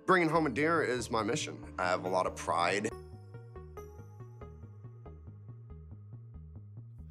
Bringing home a deer is my mission. I have a lot of pride.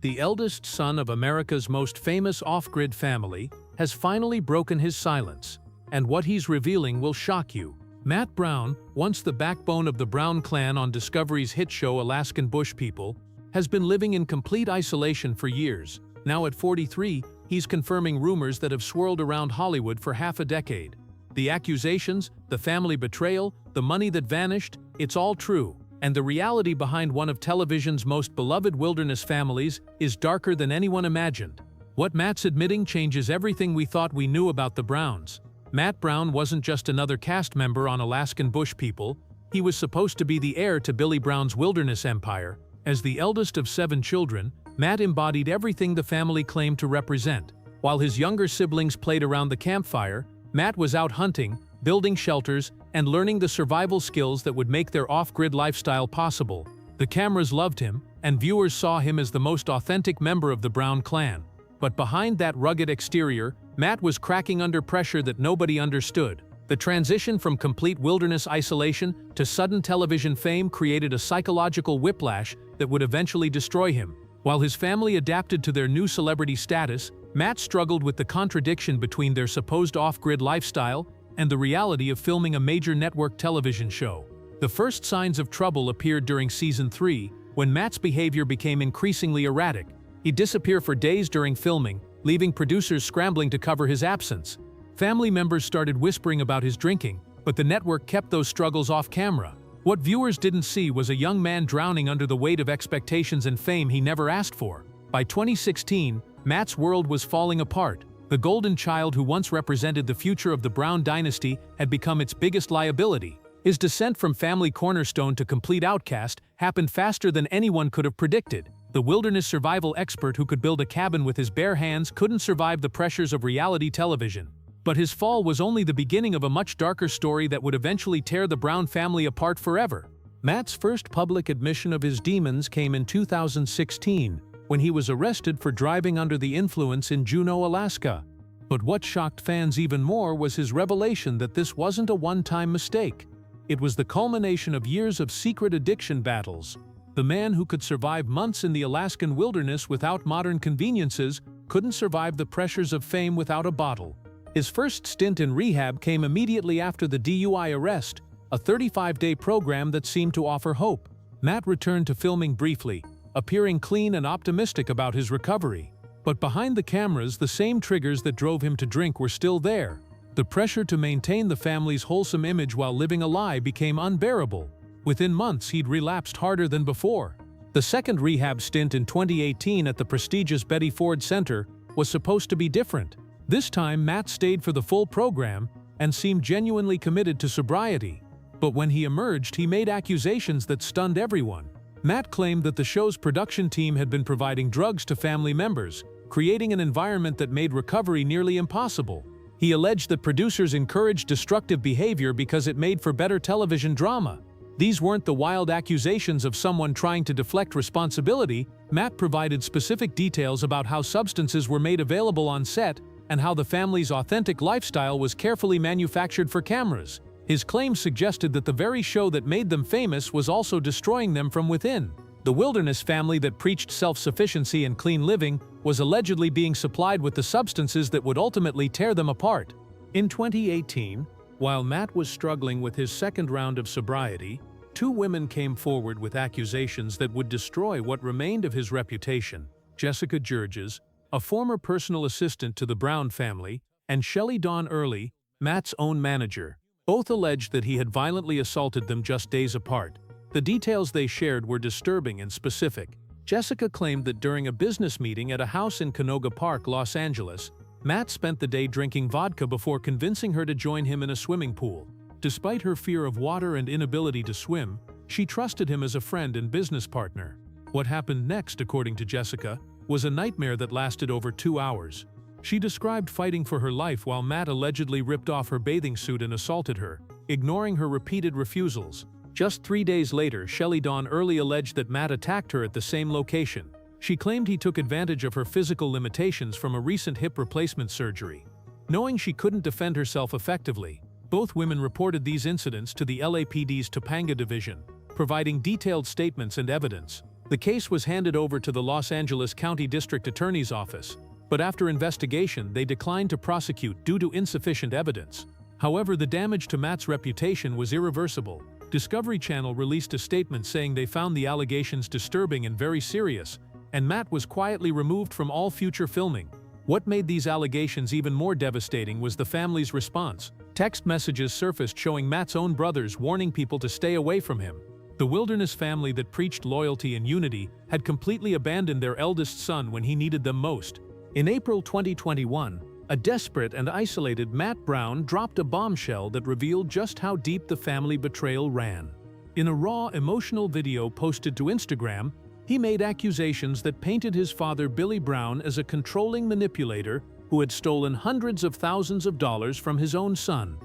The eldest son of America's most famous off-grid family has finally broken his silence, and what he's revealing will shock you. Matt Brown, once the backbone of the Brown clan on Discovery's hit show Alaskan Bush People, has been living in complete isolation for years. Now at 43, he's confirming rumors that have swirled around Hollywood for half a decade. The accusations, the family betrayal, the money that vanished, it's all true. And the reality behind one of television's most beloved wilderness families is darker than anyone imagined. What Matt's admitting changes everything we thought we knew about the Browns. Matt Brown wasn't just another cast member on Alaskan Bush People, he was supposed to be the heir to Billy Brown's wilderness empire. As the eldest of 7 children, Matt embodied everything the family claimed to represent. While his younger siblings played around the campfire, Matt was out hunting, building shelters, and learning the survival skills that would make their off-grid lifestyle possible. The cameras loved him, and viewers saw him as the most authentic member of the Brown clan. But behind that rugged exterior, Matt was cracking under pressure that nobody understood. The transition from complete wilderness isolation to sudden television fame created a psychological whiplash that would eventually destroy him. While his family adapted to their new celebrity status, Matt struggled with the contradiction between their supposed off-grid lifestyle and the reality of filming a major network television show. The first signs of trouble appeared during Season 3, when Matt's behavior became increasingly erratic. He'd disappear for days during filming, leaving producers scrambling to cover his absence. Family members started whispering about his drinking, but the network kept those struggles off camera. What viewers didn't see was a young man drowning under the weight of expectations and fame he never asked for. By 2016, Matt's world was falling apart. The golden child who once represented the future of the Brown dynasty had become its biggest liability. His descent from family cornerstone to complete outcast happened faster than anyone could have predicted. The wilderness survival expert who could build a cabin with his bare hands couldn't survive the pressures of reality television. But his fall was only the beginning of a much darker story that would eventually tear the Brown family apart forever. Matt's first public admission of his demons came in 2016, when he was arrested for driving under the influence in Juneau, Alaska. But what shocked fans even more was his revelation that this wasn't a one-time mistake. It was the culmination of years of secret addiction battles. The man who could survive months in the Alaskan wilderness without modern conveniences couldn't survive the pressures of fame without a bottle. His first stint in rehab came immediately after the DUI arrest, a 35-day program that seemed to offer hope. Matt returned to filming briefly, appearing clean and optimistic about his recovery. But behind the cameras, the same triggers that drove him to drink were still there. The pressure to maintain the family's wholesome image while living a lie became unbearable. Within months, he'd relapsed harder than before. The second rehab stint in 2018 at the prestigious Betty Ford Center was supposed to be different. This time, Matt stayed for the full program and seemed genuinely committed to sobriety. But when he emerged, he made accusations that stunned everyone. Matt claimed that the show's production team had been providing drugs to family members, creating an environment that made recovery nearly impossible. He alleged that producers encouraged destructive behavior because it made for better television drama. These weren't the wild accusations of someone trying to deflect responsibility. Matt provided specific details about how substances were made available on set and how the family's authentic lifestyle was carefully manufactured for cameras. His claims suggested that the very show that made them famous was also destroying them from within. The wilderness family that preached self-sufficiency and clean living was allegedly being supplied with the substances that would ultimately tear them apart. In 2018, while Matt was struggling with his second round of sobriety, 2 women came forward with accusations that would destroy what remained of his reputation. Jessica Georges, a former personal assistant to the Brown family, and Shelley Dawn Early, Matt's own manager. Both alleged that he had violently assaulted them just days apart. The details they shared were disturbing and specific. Jessica claimed that during a business meeting at a house in Canoga Park, Los Angeles, Matt spent the day drinking vodka before convincing her to join him in a swimming pool. Despite her fear of water and inability to swim, she trusted him as a friend and business partner. What happened next, according to Jessica, was a nightmare that lasted over 2 hours. She described fighting for her life while Matt allegedly ripped off her bathing suit and assaulted her, ignoring her repeated refusals. Just 3 days later, Shelley Dawn Early alleged that Matt attacked her at the same location. She claimed he took advantage of her physical limitations from a recent hip replacement surgery. Knowing she couldn't defend herself effectively, Both women reported these incidents to the LAPD's Topanga division, providing detailed statements and evidence. The case was handed over to the Los Angeles County District Attorney's Office, but after investigation they declined to prosecute due to insufficient evidence. However, the damage to Matt's reputation was irreversible. Discovery Channel released a statement saying they found the allegations disturbing and very serious, and Matt was quietly removed from all future filming. What made these allegations even more devastating was the family's response. Text messages surfaced showing Matt's own brothers warning people to stay away from him. The wilderness family that preached loyalty and unity had completely abandoned their eldest son when he needed them most. In April 2021, a desperate and isolated Matt Brown dropped a bombshell that revealed just how deep the family betrayal ran. In a raw, emotional video posted to Instagram, he made accusations that painted his father Billy Brown as a controlling manipulator who had stolen hundreds of thousands of dollars from his own son.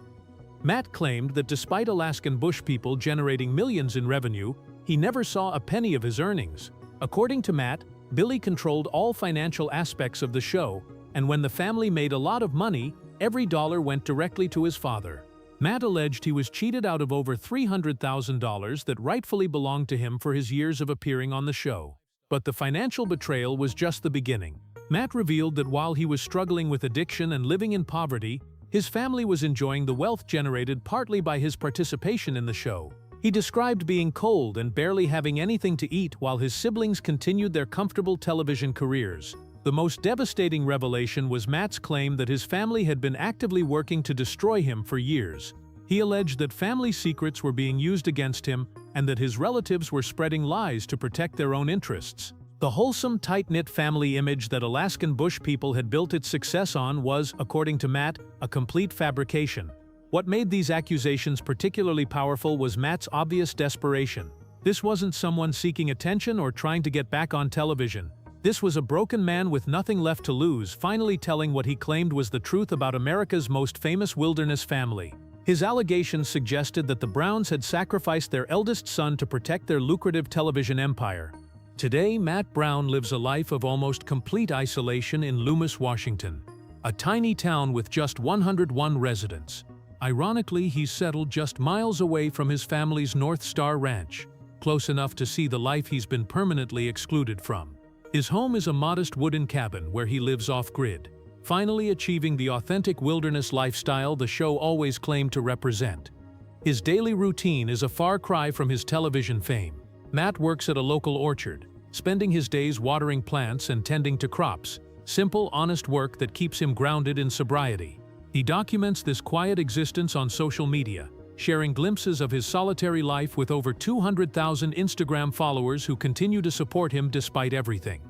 Matt claimed that despite Alaskan Bush People generating millions in revenue, he never saw a penny of his earnings. According to Matt, Billy controlled all financial aspects of the show, and when the family made a lot of money, every dollar went directly to his father. Matt alleged he was cheated out of over $300,000 that rightfully belonged to him for his years of appearing on the show. But the financial betrayal was just the beginning. Matt revealed that while he was struggling with addiction and living in poverty, his family was enjoying the wealth generated partly by his participation in the show. He described being cold and barely having anything to eat while his siblings continued their comfortable television careers. The most devastating revelation was Matt's claim that his family had been actively working to destroy him for years. He alleged that family secrets were being used against him and that his relatives were spreading lies to protect their own interests. The wholesome, tight-knit family image that Alaskan Bush People had built its success on was, according to Matt, a complete fabrication. What made these accusations particularly powerful was Matt's obvious desperation. This wasn't someone seeking attention or trying to get back on television. This was a broken man with nothing left to lose, finally telling what he claimed was the truth about America's most famous wilderness family. His allegations suggested that the Browns had sacrificed their eldest son to protect their lucrative television empire. Today, Matt Brown lives a life of almost complete isolation in Loomis, Washington, a tiny town with just 101 residents. Ironically, he's settled just miles away from his family's North Star Ranch, close enough to see the life he's been permanently excluded from. His home is a modest wooden cabin where he lives off-grid, finally achieving the authentic wilderness lifestyle the show always claimed to represent. His daily routine is a far cry from his television fame. Matt works at a local orchard, spending his days watering plants and tending to crops, simple, honest work that keeps him grounded in sobriety. He documents this quiet existence on social media, sharing glimpses of his solitary life with over 200,000 Instagram followers who continue to support him despite everything.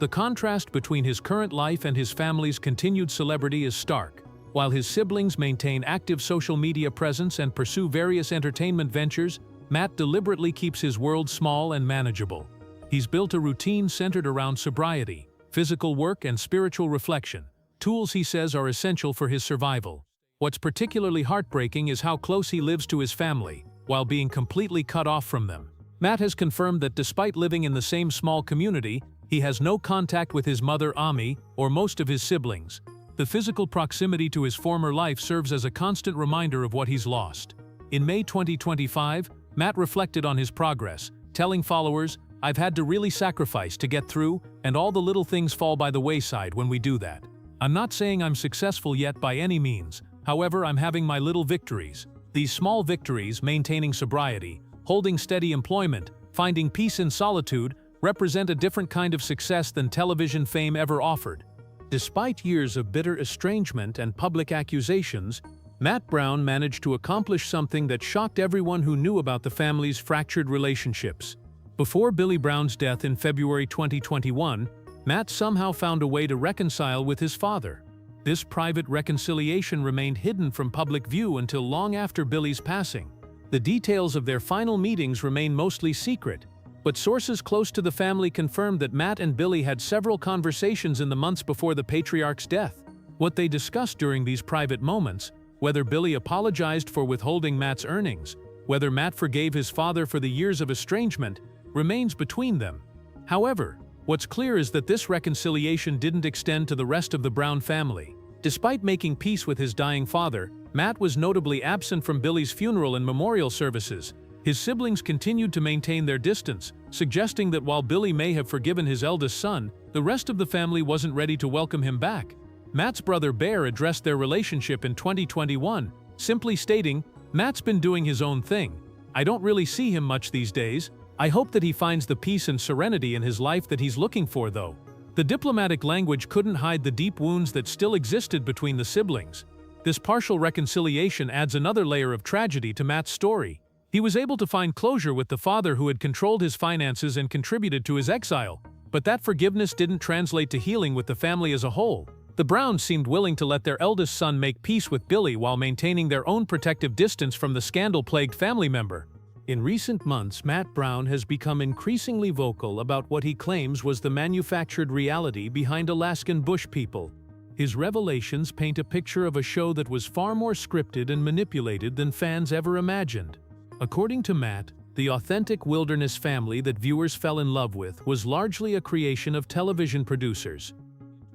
The contrast between his current life and his family's continued celebrity is stark. While his siblings maintain active social media presence and pursue various entertainment ventures, Matt deliberately keeps his world small and manageable. He's built a routine centered around sobriety, physical work, and spiritual reflection, tools he says are essential for his survival. What's particularly heartbreaking is how close he lives to his family, while being completely cut off from them. Matt has confirmed that despite living in the same small community, he has no contact with his mother Ami or most of his siblings. The physical proximity to his former life serves as a constant reminder of what he's lost. In May 2025, Matt reflected on his progress, telling followers, "I've had to really sacrifice to get through, and all the little things fall by the wayside when we do that. I'm not saying I'm successful yet by any means. However, I'm having my little victories. These small victories, maintaining sobriety, holding steady employment, finding peace in solitude, represent a different kind of success than television fame ever offered." Despite years of bitter estrangement and public accusations, Matt Brown managed to accomplish something that shocked everyone who knew about the family's fractured relationships. Before Billy Brown's death in February 2021, Matt somehow found a way to reconcile with his father. This private reconciliation remained hidden from public view until long after Billy's passing. The details of their final meetings remain mostly secret, but sources close to the family confirmed that Matt and Billy had several conversations in the months before the patriarch's death. What they discussed during these private moments, whether Billy apologized for withholding Matt's earnings, whether Matt forgave his father for the years of estrangement, remains between them. However, what's clear is that this reconciliation didn't extend to the rest of the Brown family. Despite making peace with his dying father, Matt was notably absent from Billy's funeral and memorial services. His siblings continued to maintain their distance, suggesting that while Billy may have forgiven his eldest son, the rest of the family wasn't ready to welcome him back. Matt's brother Bear addressed their relationship in 2021, simply stating, "Matt's been doing his own thing. I don't really see him much these days. I hope that he finds the peace and serenity in his life that he's looking for, though." The diplomatic language couldn't hide the deep wounds that still existed between the siblings. This partial reconciliation adds another layer of tragedy to Matt's story. He was able to find closure with the father who had controlled his finances and contributed to his exile, but that forgiveness didn't translate to healing with the family as a whole. The Browns seemed willing to let their eldest son make peace with Billy while maintaining their own protective distance from the scandal-plagued family member. In recent months, Matt Brown has become increasingly vocal about what he claims was the manufactured reality behind Alaskan Bush People. His revelations paint a picture of a show that was far more scripted and manipulated than fans ever imagined. According to Matt, the authentic wilderness family that viewers fell in love with was largely a creation of television producers.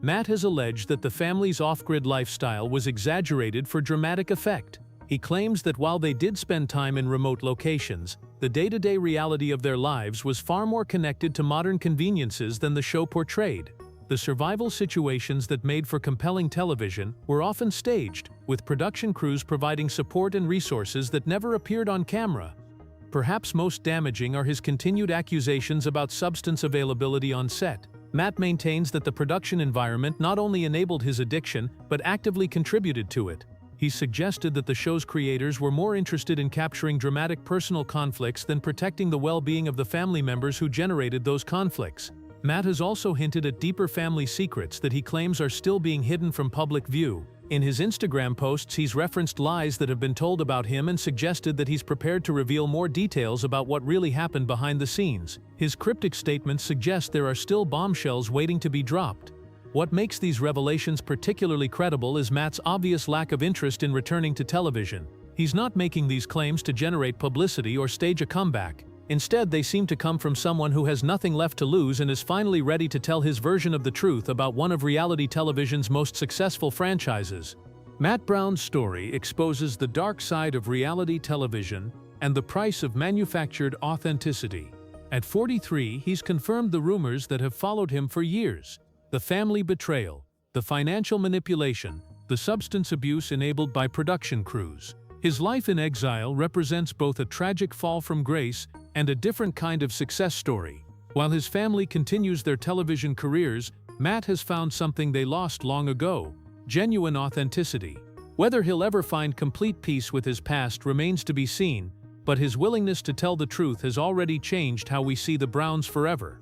Matt has alleged that the family's off-grid lifestyle was exaggerated for dramatic effect. He claims that while they did spend time in remote locations, the day-to-day reality of their lives was far more connected to modern conveniences than the show portrayed. The survival situations that made for compelling television were often staged, with production crews providing support and resources that never appeared on camera. Perhaps most damaging are his continued accusations about substance availability on set. Matt maintains that the production environment not only enabled his addiction, but actively contributed to it. He suggested that the show's creators were more interested in capturing dramatic personal conflicts than protecting the well-being of the family members who generated those conflicts. Matt has also hinted at deeper family secrets that he claims are still being hidden from public view. In his Instagram posts, he's referenced lies that have been told about him and suggested that he's prepared to reveal more details about what really happened behind the scenes. His cryptic statements suggest there are still bombshells waiting to be dropped. What makes these revelations particularly credible is Matt's obvious lack of interest in returning to television. He's not making these claims to generate publicity or stage a comeback. Instead, they seem to come from someone who has nothing left to lose and is finally ready to tell his version of the truth about one of reality television's most successful franchises. Matt Brown's story exposes the dark side of reality television and the price of manufactured authenticity. At 43, he's confirmed the rumors that have followed him for years: the family betrayal, the financial manipulation, the substance abuse enabled by production crews. His life in exile represents both a tragic fall from grace and a different kind of success story. While his family continues their television careers, Matt has found something they lost long ago: genuine authenticity. Whether he'll ever find complete peace with his past remains to be seen, but his willingness to tell the truth has already changed how we see the Browns forever.